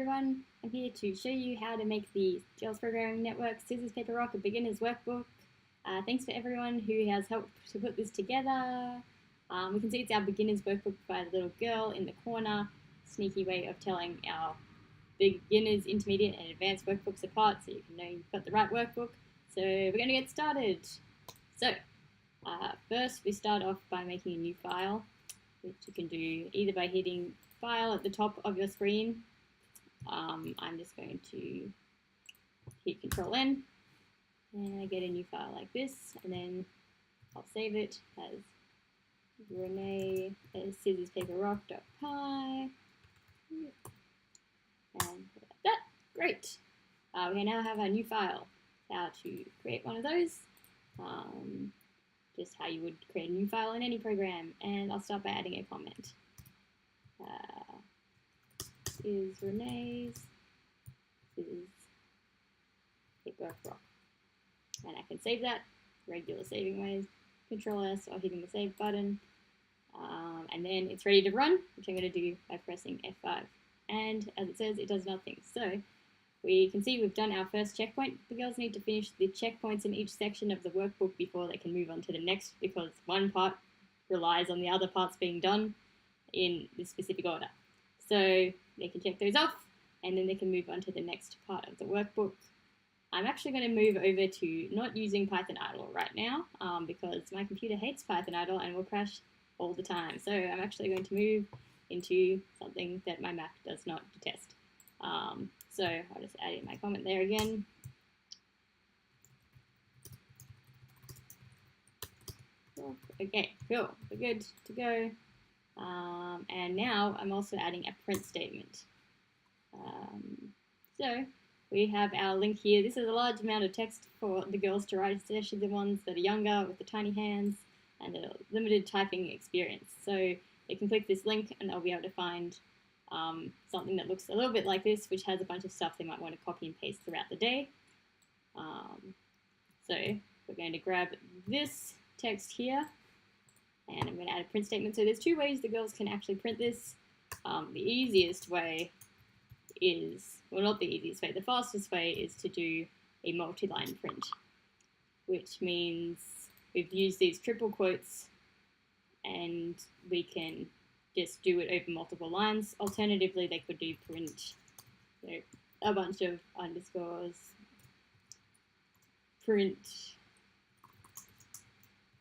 everyone, I'm here to show you how to make the Girls Programming Network Scissors Paper Rock a beginner's workbook. Thanks for everyone who has helped to put this together. We can see it's our beginner's workbook by the little girl in the corner. Sneaky way of telling our beginners, intermediate and advanced workbooks apart so you can know you've got the right workbook. So we're going to get started. So first we start off by making a new file, which you can do either by hitting File at the top of your screen. I'm just going to hit Control N and I get a new file like this, and then I'll save it as Renee as scissorspaperrock.py, and like that. Great. We now have our new file. How to create one of those. Just how you would create a new file in any program, and I'll start by adding a comment. Is Renee's Paper Rock, and I can save that regular saving ways, Control S or hitting the save button, and then it's ready to run, which I'm going to do by pressing F5, and as it says, it does nothing. So we can see we've done our first checkpoint. The girls need to finish the checkpoints in each section of the workbook before they can move on to the next, because one part relies on the other parts being done in this specific order. So they can check those off, and then they can move on to the next part of the workbook. I'm actually going to move over to not using Python idle right now because my computer hates Python idle and will crash all the time. So I'm actually going to move into something that my Mac does not detest. So I'll just add in my comment there again. Okay, cool, we're good to go. And now I'm also adding a print statement. So we have our link here. This is a large amount of text for the girls to write, especially the ones that are younger with the tiny hands and the limited typing experience. So they can click this link and they'll be able to find something that looks a little bit like this, which has a bunch of stuff they might want to copy and paste throughout the day. So we're going to grab this text here, and I'm going to add a print statement. So there's two ways the girls can actually print this. The easiest way is, well, not the easiest way, the fastest way is to do a multi-line print, which means we've used these triple quotes and we can just do it over multiple lines. Alternatively, they could do print, you know, a bunch of underscores, print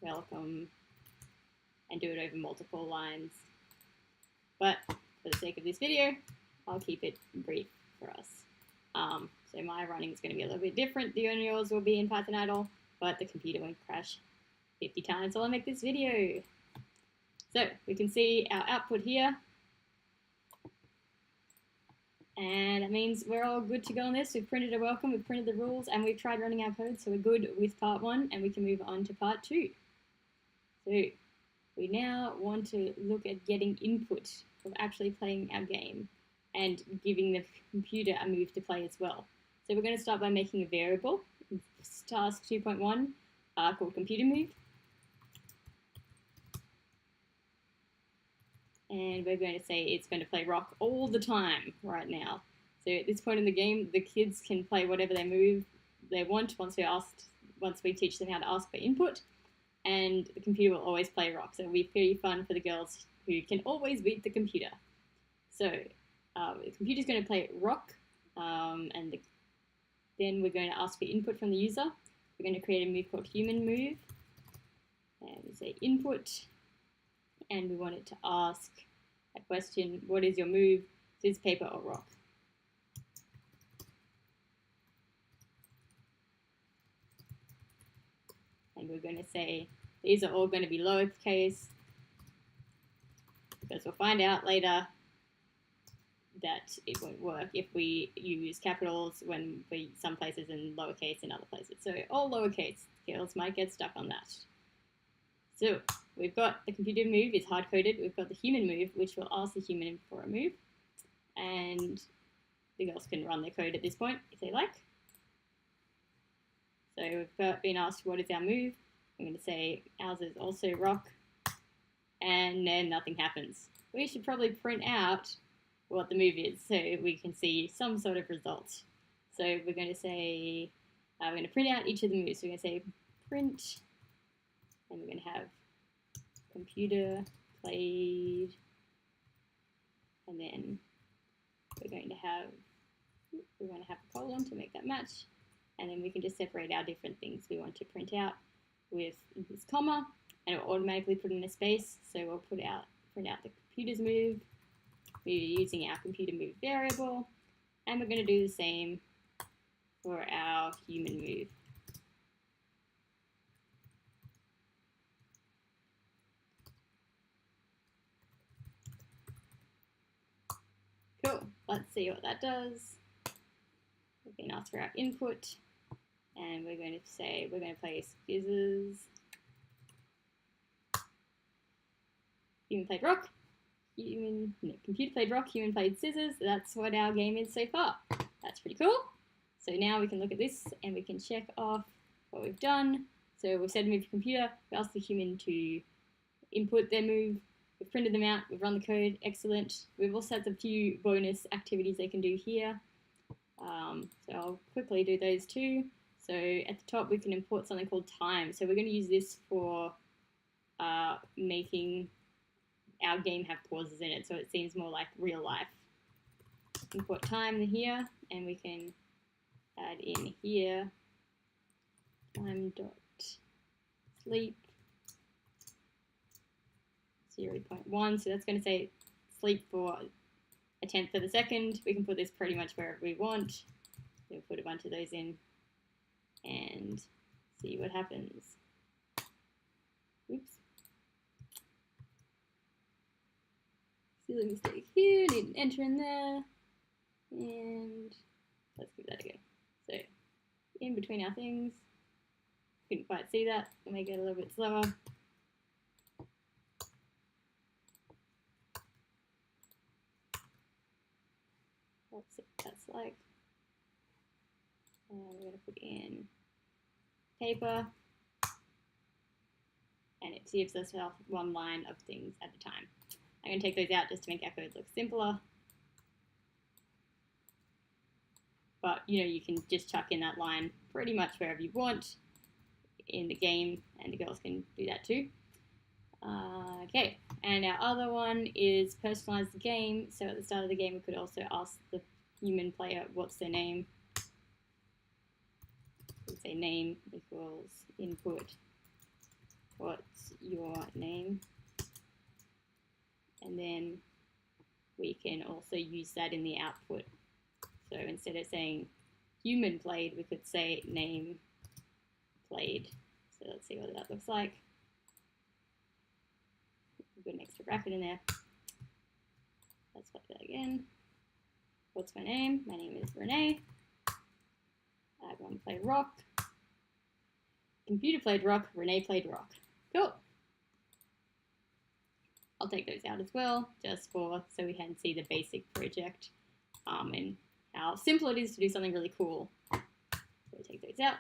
welcome, and do it over multiple lines. But for the sake of this video, I'll keep it brief for us. So my running is going to be a little bit different. The only yours will be in Python idle, but the computer won't crash 50 times while I make this video. So we can see our output here, and it means we're all good to go on this. We've printed a welcome, we've printed the rules, and we've tried running our code, so we're good with part 1, and we can move on to part 2. So we now want to look at getting input of actually playing our game and giving the computer a move to play as well. So we're going to start by making a variable in task 2.1 called computer move. And we're going to say it's going to play rock all the time right now. So at this point in the game, the kids can play whatever they want once we teach them how to ask for input, and the computer will always play rock. So it'll be pretty fun for the girls who can always beat the computer. So the computer's going to play rock, and then we're going to ask for input from the user. We're going to create a move called human move, and we say input, and we want it to ask a question: what is your move? Scissors, paper, or rock? And we're going to say these are all going to be lowercase, because we'll find out later that it won't work if we use capitals when we some places and lowercase in other places. So all lowercase. Girls might get stuck on that. So we've got the computer move, it's hard-coded. We've got the human move, which will ask the human for a move. And the girls can run their code at this point if they like. So we've been asked what is our move. I'm going to say ours is also rock. And then nothing happens. We should probably print out what the move is, so we can see some sort of result. So we're going to say, we're going to print out each of the moves. So we're going to say print, and we're going to have computer played, and then we're going to have a colon to make that match, and then we can just separate our different things we want to print out with this comma, and it will automatically put in a space. So we'll print out the computer's move. We're using our computer move variable, and we're going to do the same for our human move. Cool, let's see what that does. We can ask for our input, and we're going to say we're going to play scissors, human played rock, computer played rock, human played scissors. That's what our game is so far. That's pretty cool. So now we can look at this and we can check off what we've done. So we've said move to computer, we asked the human to input their move, we've printed them out, we've run the code, excellent. We've also had a few bonus activities they can do here. So I'll quickly do those too. So at the top we can import something called time. So we're going to use this for making our game have pauses in it, so it seems more like real life. Import time here, and we can add in here time.sleep 0.1, so that's going to say sleep for a tenth of a second. We can put this pretty much wherever we want. We'll put a bunch of those in and see what happens. Oops. Silly mistake here, need an enter in there, and let's give that a go. So, in between our things, couldn't quite see that, we'll make it a little bit slower. Let's see what that's like. And we're going to put in paper, and it gives us one line of things at a time. I'm going to take those out just to make our code look simpler. But, you can just chuck in that line pretty much wherever you want in the game, and the girls can do that too. Okay, and our other one is personalize the game. So at the start of the game, we could also ask the human player what's their name. We'd say name equals input, what's your name? And then we can also use that in the output. So instead of saying human played, we could say name played. So let's see what that looks like. Put an extra bracket in there. Let's put that again. What's my name? My name is Renee. I want to play rock. Computer played rock. Renee played rock. Cool. I'll take those out as well, just so we can see the basic project and how simple it is to do something really cool. So we'll take those out,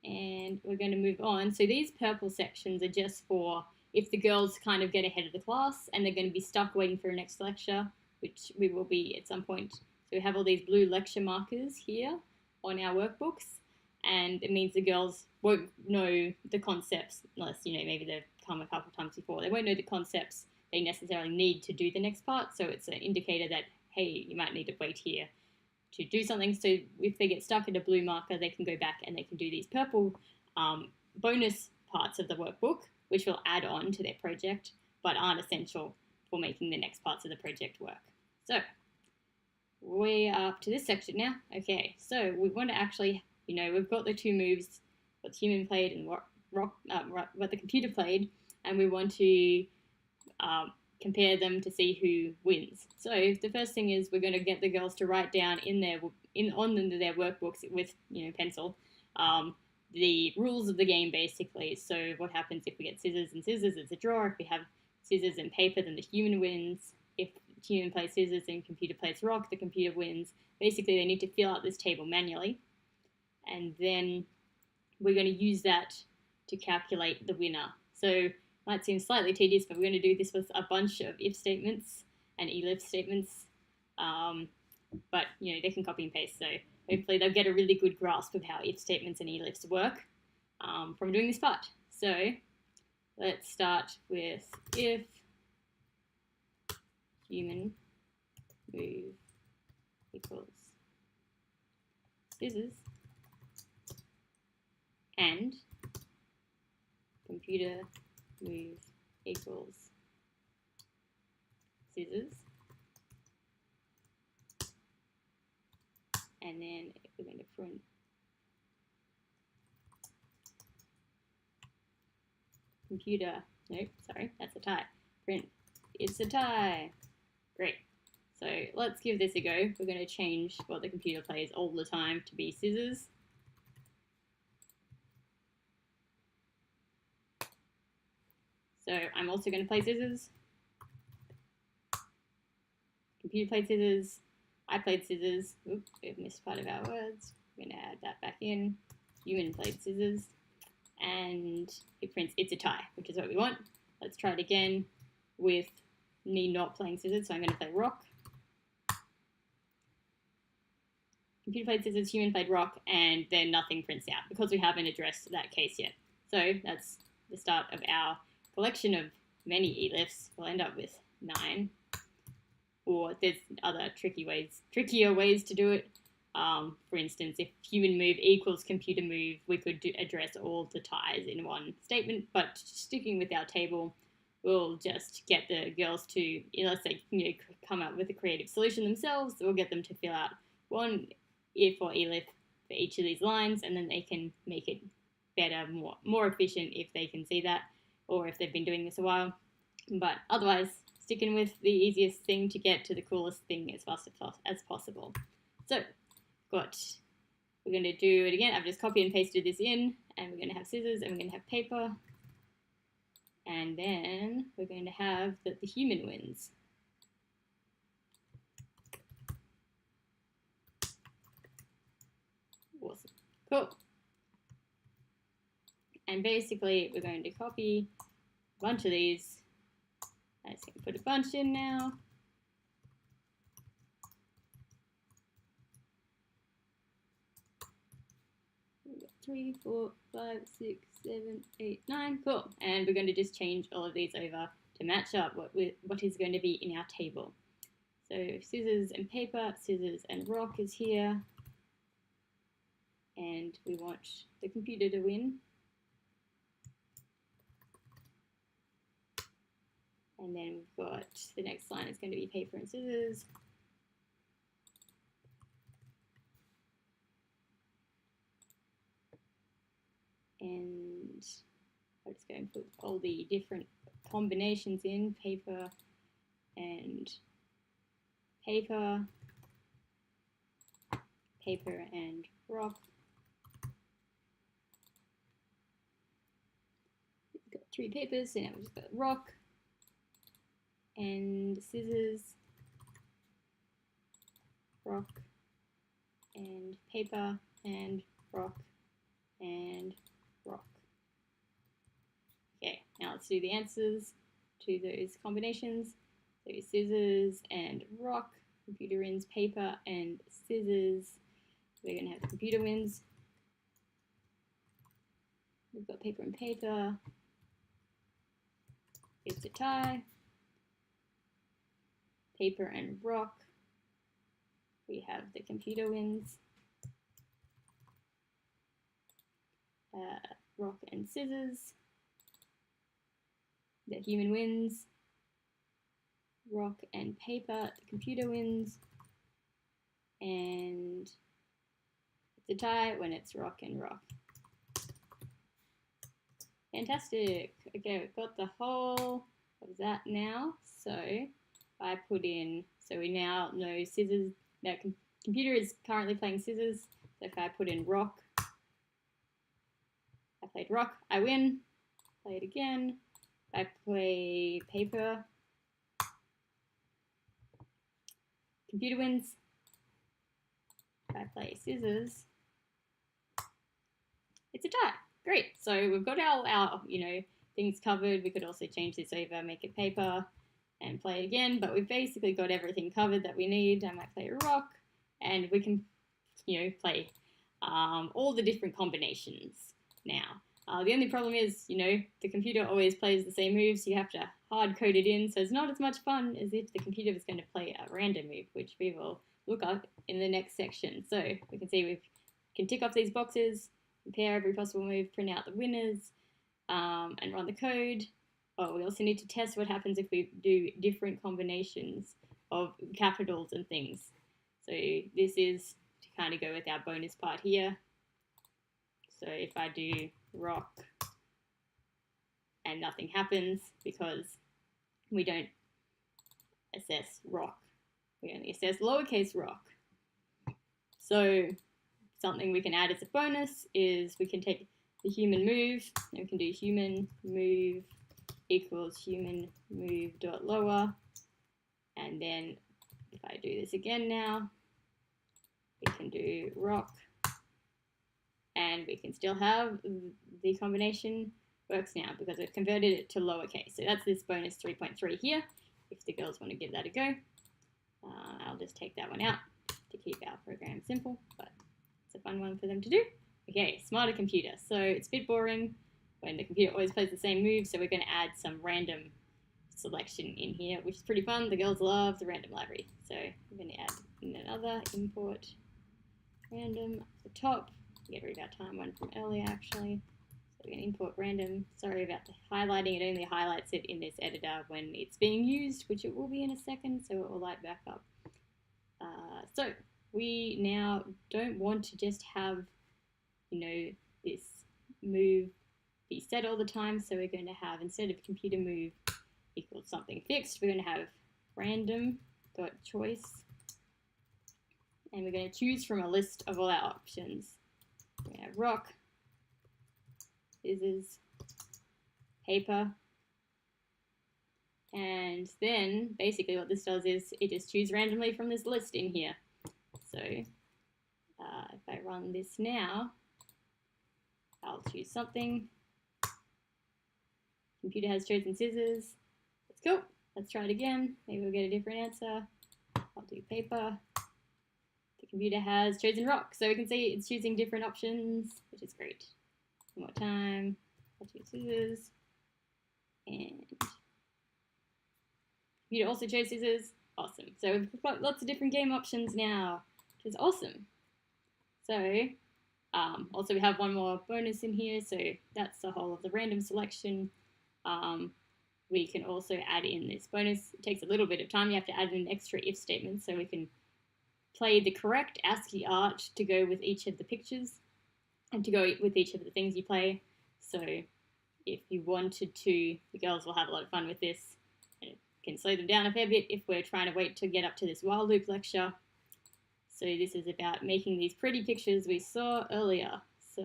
and we're going to move on. So these purple sections are just for if the girls kind of get ahead of the class and they're going to be stuck waiting for a next lecture, which we will be at some point. So we have all these blue lecture markers here on our workbooks, and it means the girls won't know the concepts unless, maybe they've come a couple of times before. They won't know the concepts they necessarily need to do the next part, so it's an indicator that, hey, you might need to wait here to do something. So if they get stuck at a blue marker, they can go back and they can do these purple bonus parts of the workbook, which will add on to their project, but aren't essential for making the next parts of the project work. So we are up to this section now. Okay, so we want to actually, we've got the two moves, what the human played and what the computer played, and we want to compare them to see who wins. So the first thing is we're going to get the girls to write down on their workbooks with pencil the rules of the game, basically. So what happens if we get scissors and scissors, it's a draw. If we have scissors and paper, then the human wins. If the human plays scissors and computer plays rock, the computer wins. Basically, they need to fill out this table manually, and then we're going to use that to calculate the winner. So might seem slightly tedious, but we're going to do this with a bunch of if statements and elif statements. but you know, they can copy and paste, so hopefully they'll get a really good grasp of how if statements and elifs work from doing this part. So let's start with if human move equals scissors and computer move equals scissors, and then we're going to print computer, nope, sorry, that's a tie. Print, it's a tie. Great. So let's give this a go. We're going to change what the computer plays all the time to be scissors. So I'm also going to play scissors. Computer played scissors. I played scissors. Oops, we've missed part of our words. We're going to add that back in. Human played scissors. And it prints it's a tie, which is what we want. Let's try it again with me not playing scissors. So I'm going to play rock. Computer played scissors, human played rock, and then nothing prints out because we haven't addressed that case yet. So that's the start of our collection of many elifs. We'll end up with 9. Or there's other trickier ways to do it. For instance, if human move equals computer move, we could address all the ties in one statement, but sticking with our table, we'll just get the girls to, unless they come up with a creative solution themselves, we'll get them to fill out one if or elif for each of these lines, and then they can make it better, more efficient if they can see that, or if they've been doing this a while. But otherwise, sticking with the easiest thing to get to the coolest thing as fast as possible. So, we're going to do it again. I've just copied and pasted this in, and we're going to have scissors, and we're going to have paper, and then we're going to have that the human wins. Awesome. Cool. And basically, we're going to copy a bunch of these. I'm just going to put a bunch in now. We've got 3, 4, 5, 6, 7, 8, 9. Cool. And we're going to just change all of these over to match up what is going to be in our table. So scissors and paper, scissors and rock is here. And we want the computer to win. And then we've got the next line is going to be paper and scissors. And I'm just going to put all the different combinations in, paper and paper, paper and rock. We've got 3 papers, so now we've just got rock and scissors, rock and paper and rock and rock. Okay, now let's do the answers to those combinations. So scissors and rock, computer wins, paper and scissors. We're going to have the computer wins. We've got paper and paper. It's a tie. Paper and rock. We have the computer wins. Rock and scissors. The human wins. Rock and paper. The computer wins. And it's a tie when it's rock and rock. Fantastic. Okay, we've got the whole of that now. So I put in, so we now know scissors, now computer is currently playing scissors. So if I put in rock, I played rock, I win. Play it again. I play paper, computer wins. If I play scissors, it's a tie. Great. So we've got our things covered. We could also change this over, make it paper. and play it again, but we've basically got everything covered that we need. I might play a rock, and we can, play all the different combinations now. The only problem is, the computer always plays the same moves, so you have to hard code it in, so it's not as much fun as if the computer was going to play a random move, which we will look at in the next section. So we can see we can tick off these boxes, compare every possible move, print out the winners, and run the code. Oh, we also need to test what happens if we do different combinations of capitals and things. So this is to kind of go with our bonus part here. So if I do rock and nothing happens because we don't assess rock, we only assess lowercase rock. So something we can add as a bonus is we can take the human move, and we can do human move equals human move dot lower, and then if I do this again now, we can do rock, and we can still have the combination works now because we've converted it to lowercase. So that's this bonus 3.3 here, if the girls want to give that a go. I'll just take that one out to keep our program simple, but it's a fun one for them to do. Okay, smarter computer. So it's a bit boring when the computer always plays the same move, so we're going to add some random selection in here, which is pretty fun. The girls love the random library. So I'm going to add in another import random at the top. Get rid of our time one from earlier actually. So we're going to import random. Sorry about the highlighting, it only highlights it in this editor when it's being used, which it will be in a second, so it will light back up. So we now don't want to just have, this move be set all the time, so we're going to have, instead of computer move equals something fixed, we're going to have random dot choice, and we're going to choose from a list of all our options. We have rock, scissors, paper, and then basically what this does is it just chooses randomly from this list in here. So if I run this now, I'll choose something. Computer has chosen scissors. That's cool. Let's try it again. Maybe we'll get a different answer. I'll do paper. The computer has chosen rock. So we can see it's choosing different options, which is great. One more time. I'll choose scissors. And computer also chose scissors. Awesome. So we've got lots of different game options now, which is awesome. So also we have one more bonus in here. So that's the whole of the random selection. We can also add in this bonus. It takes a little bit of time. You have to add in an extra if statement so we can play the correct ASCII art to go with each of the pictures and to go with each of the things you play. So if you wanted to, the girls will have a lot of fun with this, and it can slow them down a fair bit if we're trying to wait to get up to this while loop lecture. So this is about making these pretty pictures we saw earlier. So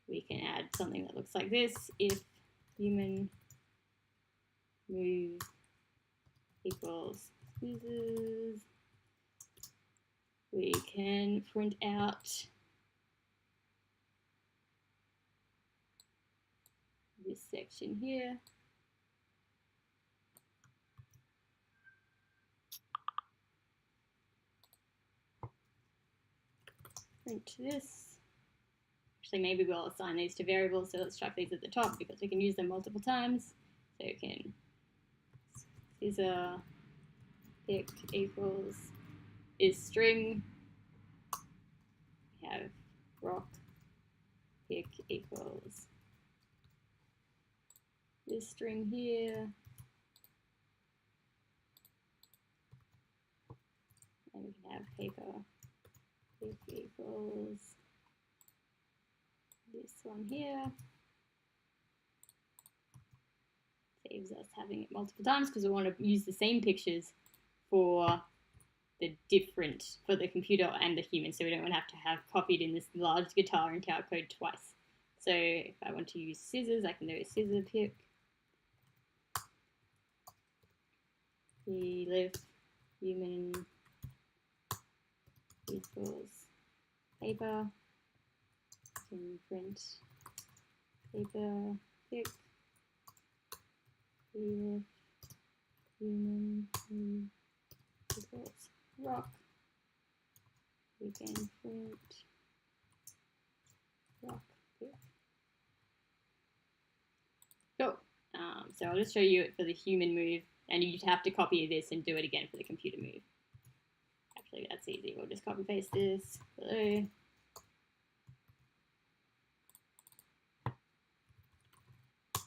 we can add something that looks like this. If human move equals scissors, we can print out this section here. Print this. Actually, maybe we'll assign these to variables, so let's chuck these at the top because we can use them multiple times. So you can scissor pick equals is string. We have rock pick equals this string here. And we can have paper pick equals this one here. Saves us having it multiple times because we want to use the same pictures for the computer and the human, so we don't want to have copied in this large guitar into our code twice. So if I want to use scissors, I can do a scissor pick. We lift human equals paper. Can print paper pick. Lift human equals rock. We can print rock here. Cool. So I'll just show you it for the human move, and you just have to copy this and do it again for the computer move. Actually, that's easy. We'll just copy paste this below.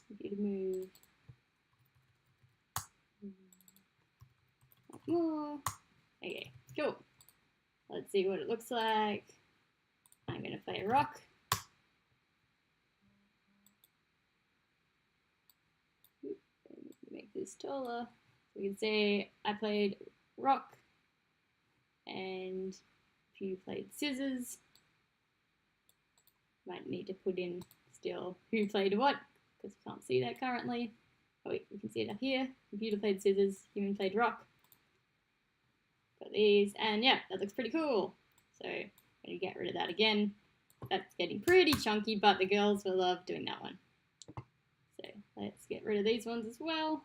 Computer move. More. Okay, cool. Let's see what it looks like. I'm going to play a rock. Make this taller. So we can say I played rock and if you played scissors, might need to put in still who played what because we can't see that currently. Oh wait, we can see it up here. Computer played scissors, human played rock. Got these, and yeah, that looks pretty cool. So I'm going to get rid of that again. That's getting pretty chunky, but the girls will love doing that one. So let's get rid of these ones as well.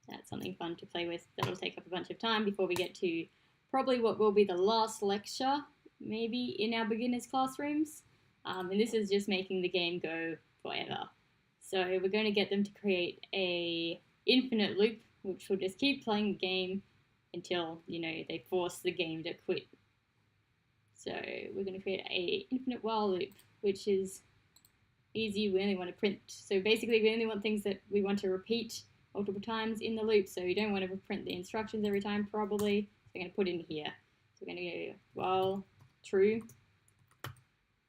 That's something fun to play with. That'll take up a bunch of time before we get to probably what will be the last lecture, maybe in our beginners classrooms. And this is just making the game go forever. So we're going to get them to create a infinite loop, which will just keep playing the game until, you know, they force the game to quit. So we're going to create a infinite while loop, which is easy. We only want to print. So basically we only want things that we want to repeat multiple times in the loop. So we don't want to print the instructions every time probably. So we're going to put in here. So we're going to go while true.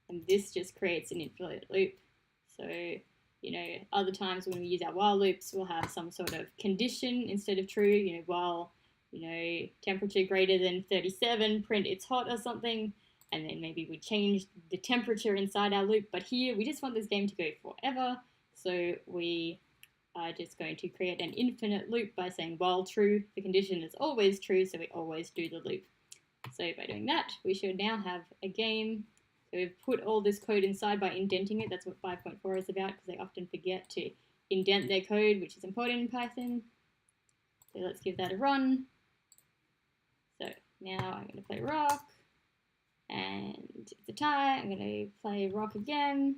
And this just creates an infinite loop. So, you know, other times when we use our while loops, we'll have some sort of condition instead of true, you know, while, you know, temperature greater than 37, print it's hot or something, and then maybe we change the temperature inside our loop. But here, we just want this game to go forever, so we are just going to create an infinite loop by saying while true, the condition is always true, so we always do the loop. So by doing that, we should now have a game. So we've put all this code inside by indenting it. That's what 5.4 is about, because they often forget to indent their code, which is important in Python. So let's give that a run. So now I'm going to play rock, and it's a tie. I'm going to play rock again.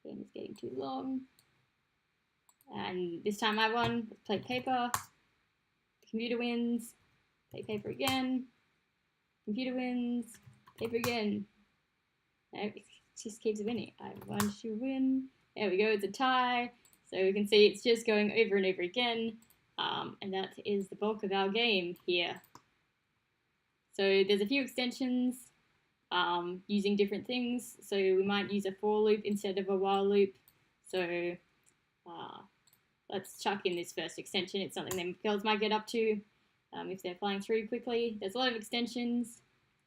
Game is getting too long. And this time I won. Let's play paper. The computer wins. Play paper again. Computer wins. Paper again. No, it just keeps winning. I want to win. There we go. It's a tie. So we can see it's just going over and over again. And that is the bulk of our game here. So there's a few extensions using different things. So we might use a for loop instead of a while loop. So let's chuck in this first extension. It's something that girls might get up to if they're flying through quickly. There's a lot of extensions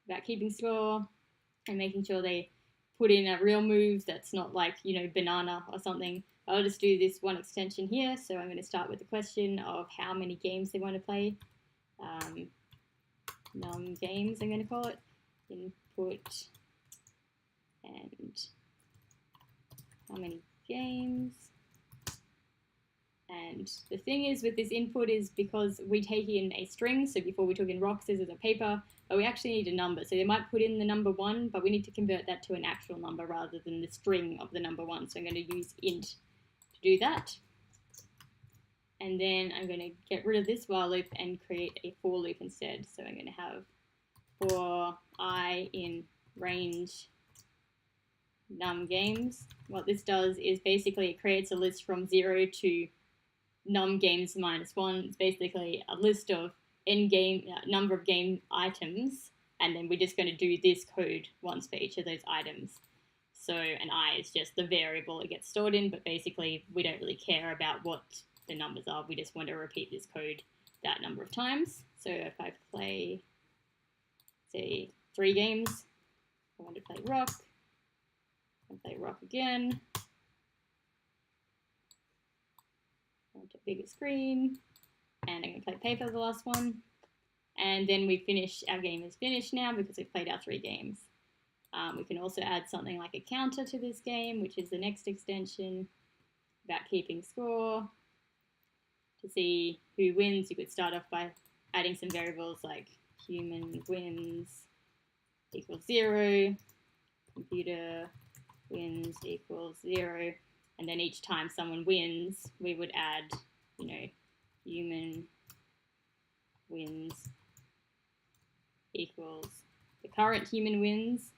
about keeping score and making sure they put in a real move that's not like, you know, banana or something. I'll just do this one extension here. So I'm going to start with the question of how many games they want to play. Num games, I'm going to call it. Input and how many games. And the thing is with this input is because we take in a string, so before we took in rock, scissors, or paper, but we actually need a number. So they might put in the number 1, but we need to convert that to an actual number rather than the string of the number 1. So I'm going to use int to do that. And then I'm going to get rid of this while loop and create a for loop instead. So I'm going to have for I in range num games. What this does is basically it creates a list from 0 to num games minus 1. It's basically a list of n game number of game items, and then we're just going to do this code once for each of those items. So an I is just the variable it gets stored in, but basically we don't really care about what the numbers are. We just want to repeat this code that number of times. So if I play, say, 3 games, I want to play rock, and play rock again. I want a bigger screen, and I'm going to play paper the last one. And then we finish, our game is finished now because we've played our 3 games. We can also add something like a counter to this game, which is the next extension. about keeping score. To see who wins, you could start off by adding some variables like human wins equals 0, computer wins equals 0, and then each time someone wins, we would add, human wins equals the current human wins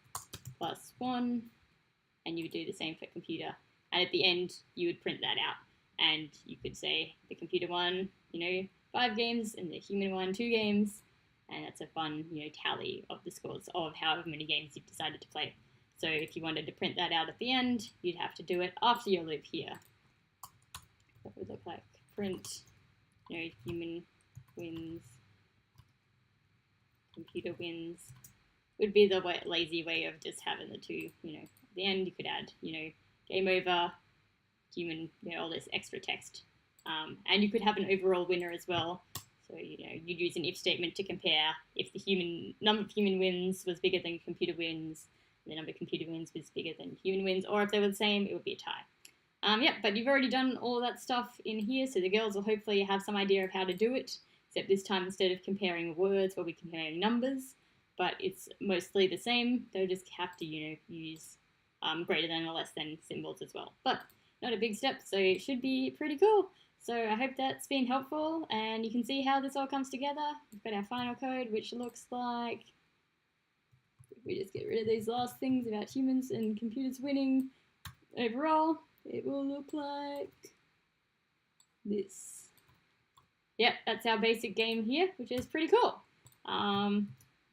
plus 1, and you would do the same for computer. And at the end, you would print that out, and you could say the computer won, 5 games, and the human won 2 games, and that's a fun, tally of the scores of however many games you've decided to play. So if you wanted to print that out at the end, you'd have to do it after your loop here. That would look like print, human wins, computer wins. Would be the lazy way of just having the two, at the end you could add, game over, human, all this extra text. And you could have an overall winner as well. So, you'd use an if statement to compare if the number of human wins was bigger than computer wins, and the number of computer wins was bigger than human wins, or if they were the same, it would be a tie. But you've already done all that stuff in here, so the girls will hopefully have some idea of how to do it, except this time instead of comparing words, we'll be comparing numbers, but it's mostly the same. They'll just have to, use greater than or less than symbols as well. But not a big step, so it should be pretty cool. So I hope that's been helpful, and you can see how this all comes together. We've got our final code, which looks like, if we just get rid of these last things about humans and computers winning overall, it will look like this. Yep, that's our basic game here, which is pretty cool.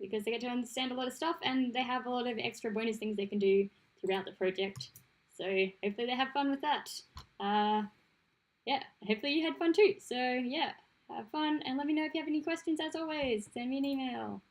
Because they get to understand a lot of stuff, and they have a lot of extra bonus things they can do throughout the project. So hopefully they have fun with that. Hopefully you had fun too. So yeah, have fun, and let me know if you have any questions. As always, send me an email.